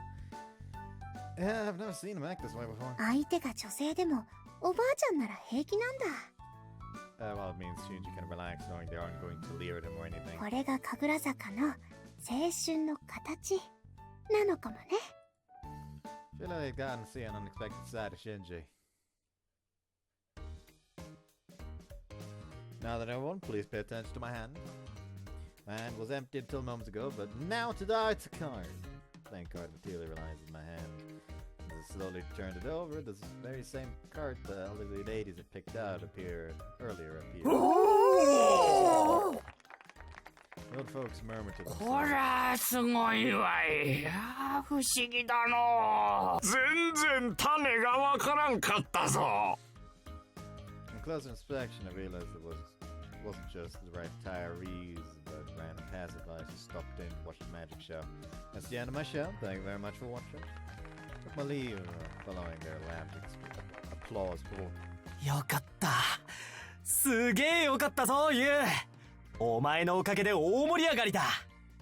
Yeah, I've never seen him act this way before. 相手が女性でもおばあちゃんなら平気なんだ。Well, it means Shinji can relax knowing they aren't going to leer at him or anything. これが神楽坂の青春の形なのかもね。Feel like I've gotten to see an unexpected side of Shinji. Now that everyone, please pay attention to my hand. My hand was empty until moments ago, but now to die it's a card. Playing card materializes in my hand. As I slowly turned it over, this very same card the elderly ladies had picked out appeared. The old folks murmured to こ themselves. らすごいわい。不思議だの。全然種がわからんかったぞ。On closer inspection, I realized it wasn't just the right retirees, but random passersby who stopped in to watch the magic show. That's the end of my show. Thank you very much for watching. Took my leave, following their laughing applause for. よかった。すげえよかったぞ、ユウ。お前のおかげで大盛り上がりだ。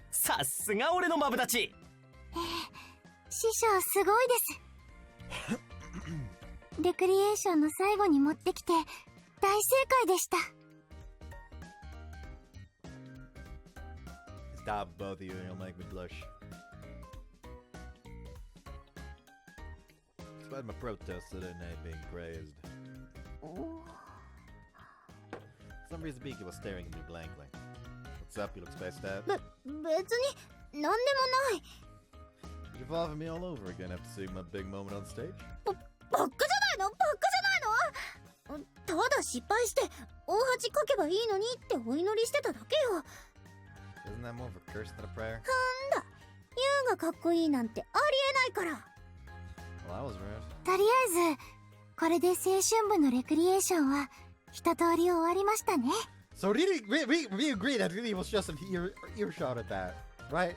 さすが俺のマブダチ。師匠すごいです。レクリエーションの最後に持ってきて大正解でした。Stop, both of you, you'll make me blush. Despite my protest today, being praised. For some reason, Hibiki was staring at me blankly. What's up? You look spaced out. 別に何でもない。 Did you fall for me all over again after seeing my big moment on stage? バカじゃないのバカじゃないの。ただ失敗して大恥かけばいいのにってお祈りしてただけよ。 Isn't that more of a curse than a prayer? ユウがかっこいいなんてありえないから。 Well, I was rude. とりあえずこれで青春部のレクリエーションは一通り終わりましたね。 So we agree that Riri was just an earshot at that, right?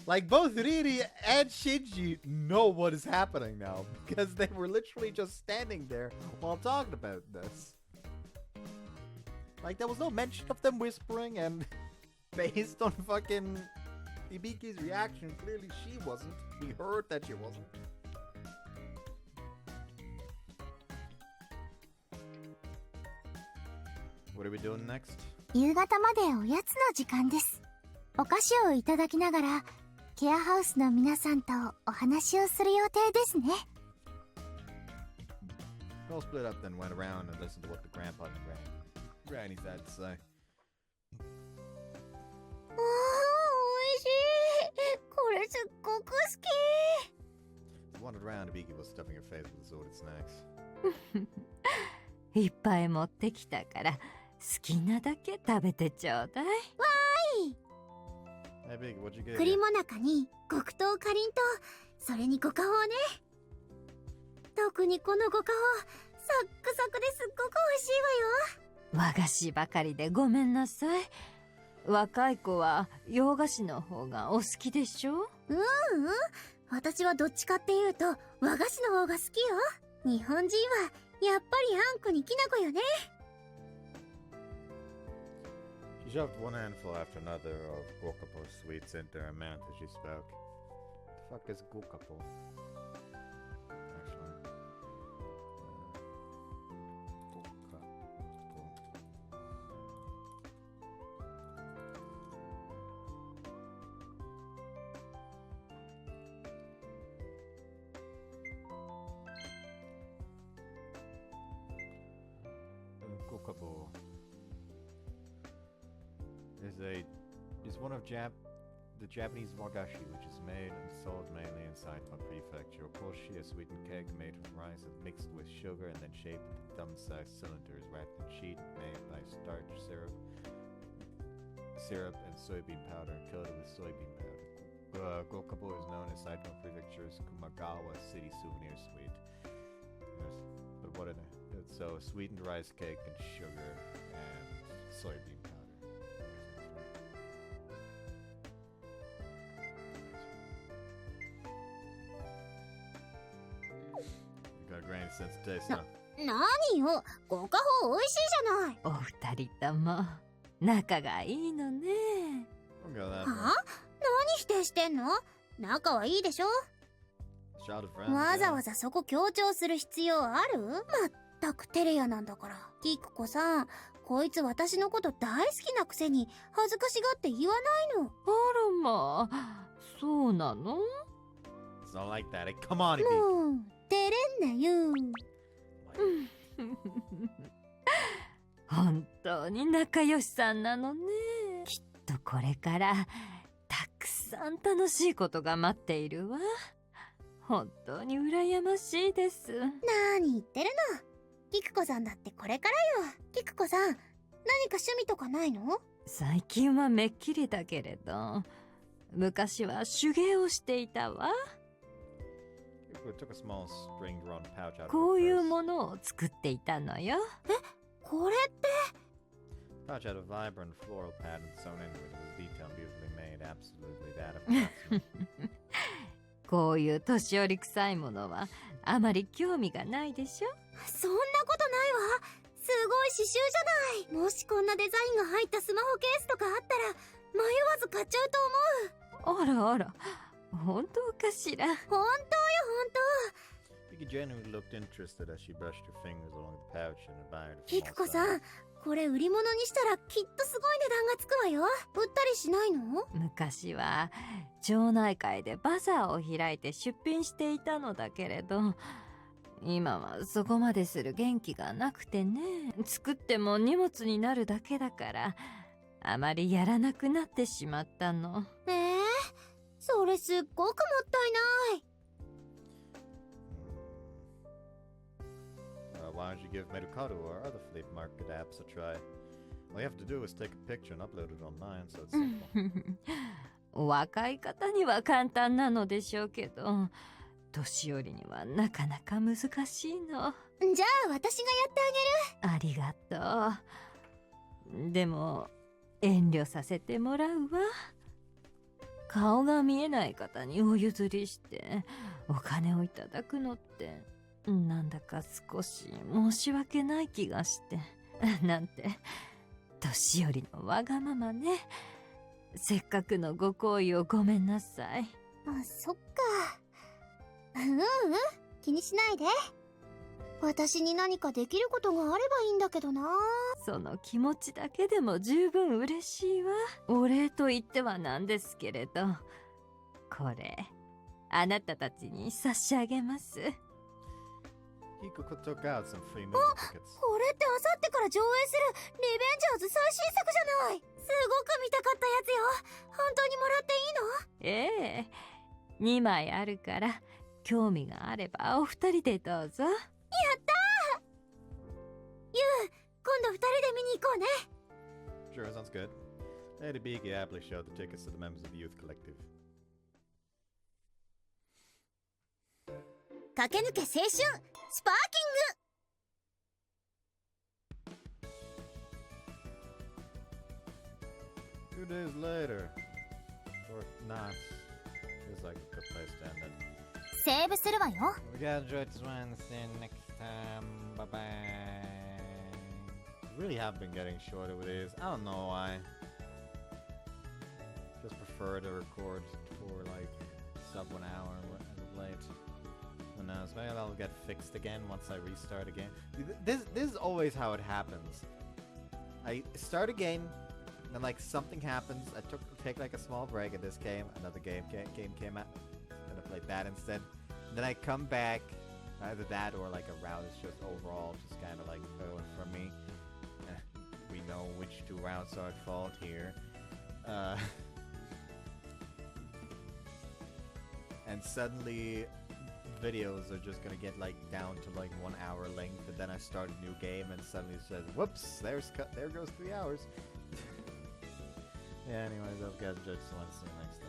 Like both Riri and Shinji know what is happening now because they were literally just standing there while talking about this. Like there was no mention of them whispering, and based on fucking Hibiki's reaction, clearly she wasn't. We heard that she wasn't. What are we doing next? 夕方までおやつの時間です。お菓子をいただきながらケアハウスの皆さんとお話をする予定ですね。 We all split up, then went around and listened to what the grandpa and grannies had to say. おいしい。これすっごく好き。 We wandered around, Hibiki was stuffing her face with assorted snacks. いっぱい持ってきたから好きなだけ食べてちょうだい。Hey, Hibiki, what'd you get? 栗もなかに黒糖かりんとう、それにご花宝ね。特にこのご花宝サックサクですっごく美味しいわよ。和菓子ばかりでごめんなさい。若い子は洋菓子の方がお好きでしょ。私はどっちかっていうと和菓子の方が好きよ。日本人はやっぱりあんこにきなこよね。 She shoved one handful after another of gokapo sweets into her mouth as she spoke. The fuck is gokapo? Actually. Gokapo. Gokapo is one of the Japanese wagashi, which is made and sold mainly in Saitama Prefecture. Okoshi, a sweetened cake made from rice and mixed with sugar and then shaped into thumb-sized cylinders wrapped in sheet made by starch syrup and soybean powder coated with soybean powder. Gokabu is known as Saitama Prefecture's Kumagawa City souvenir sweet. But what are they? So sweetened rice cake and sugar and soybean powder. You got a granny sense of taste, huh? 何よ、ご家宝美味しいじゃない。お二人とも仲がいいのね。 Don't go that は far. 何否定してんの？仲はいいでしょ。 Shot of friends. わざ yeah. わざそこ強調する必要ある？まったくテレヤなんだから。キクコさん、こいつ私のこと大好きなくせに恥ずかしがって言わないの。あらまあ、そうなの？ It's not like that. Come on, Hibiki. もう、照れんなよ。本当に仲良しさんなのね。きっとこれからたくさん楽しいことが待っているわ。本当に羨ましいです。何言ってるの？キクコさんだってこれからよ。キクコさん、何か趣味とかないの？最近はめっきりだけれど、昔は手芸をしていたわ。Hibiki took a small string-drawn pouch out of こう her いう purse. ものを作っていたのよ。これって。 Pouch had a vibrant floral pattern sewn into it. It was detailed, beautifully made, absolutely that of a craftsman. こういう年寄り臭いものはあまり興味がないでしょ。そんなことないわ。すごい刺繍じゃない。もしこんなデザインが入ったスマホケースとかあったら迷わず買っちゃうと思う。あらあら、本当かしら。本当よ、本 Hibiki genuinely looked interested as she brushed her fingers along the pouch and admired 当。 the キ small クコさん、 size. これ売り物にしたらきっとすごい値段がつくわよ。売ったりしないの？昔は町内会でバザーを開いて出品していたのだけれど、今はそこまでする元気がなくてね。作っても荷物になるだけだからあまりやらなくなってしまったの。それすっごくもったいない。Why don't you give Merukaru or other flea market apps a try? All you have to do is take a picture and upload it online, so it's simple. お若い方には簡単なのでしょうけど、年寄りにはなかなか難しいの。じゃあ私がやってありがとう。でも遠慮させてもらうわ。顔が見えない方にお譲りしてお金をいただくのってなんだか少し申し訳ない気がしてなんて年寄りのわがままね。せっかくのご好意をごめんなさい。あげる。そっか。気にしないで。私に何かできることがあればいいんだけどな。その気持ちだけでも十分嬉しいわ。お礼と言ってはなんですけれど、これあなたたちに差し上げます。 Hibiki took out some free movie tickets. これってあさってから上映するリベンジャーズ最新作じゃない。すごく見たかったやつよ。本当にもらっていいの？ええ、2枚あるから興味があればお二人でどうぞ。やったー。ユウ、今度二人で見に行こうね。 Sure, sounds good. Lady Hibiki happily showed the tickets to the members of the youth collective. 駆け抜け青春スパーキング。 2 days later. Or not. Feels like a good place to end it. セーブするわよ。 We gotta enjoy this one. See you next time. Bye bye. Really have been getting shorter with these. I don't know why. Just prefer to record for like sub 1 hour as of late. Who knows? Maybe that'll get fixed again once I restart a game. This is always how it happens. I start a game, then like something happens. I take like a small break in this game. Another game came out. Gonna play that instead. Then I come back. Either that or like a route is just overall just kind of like going for me. We know which 2 routes are at fault here. and suddenly videos are just gonna get like down to like 1 hour length, and then I start a new game and suddenly it says, whoops, there goes 3 hours. Yeah, anyways, I've got to judge, so let's see you next time.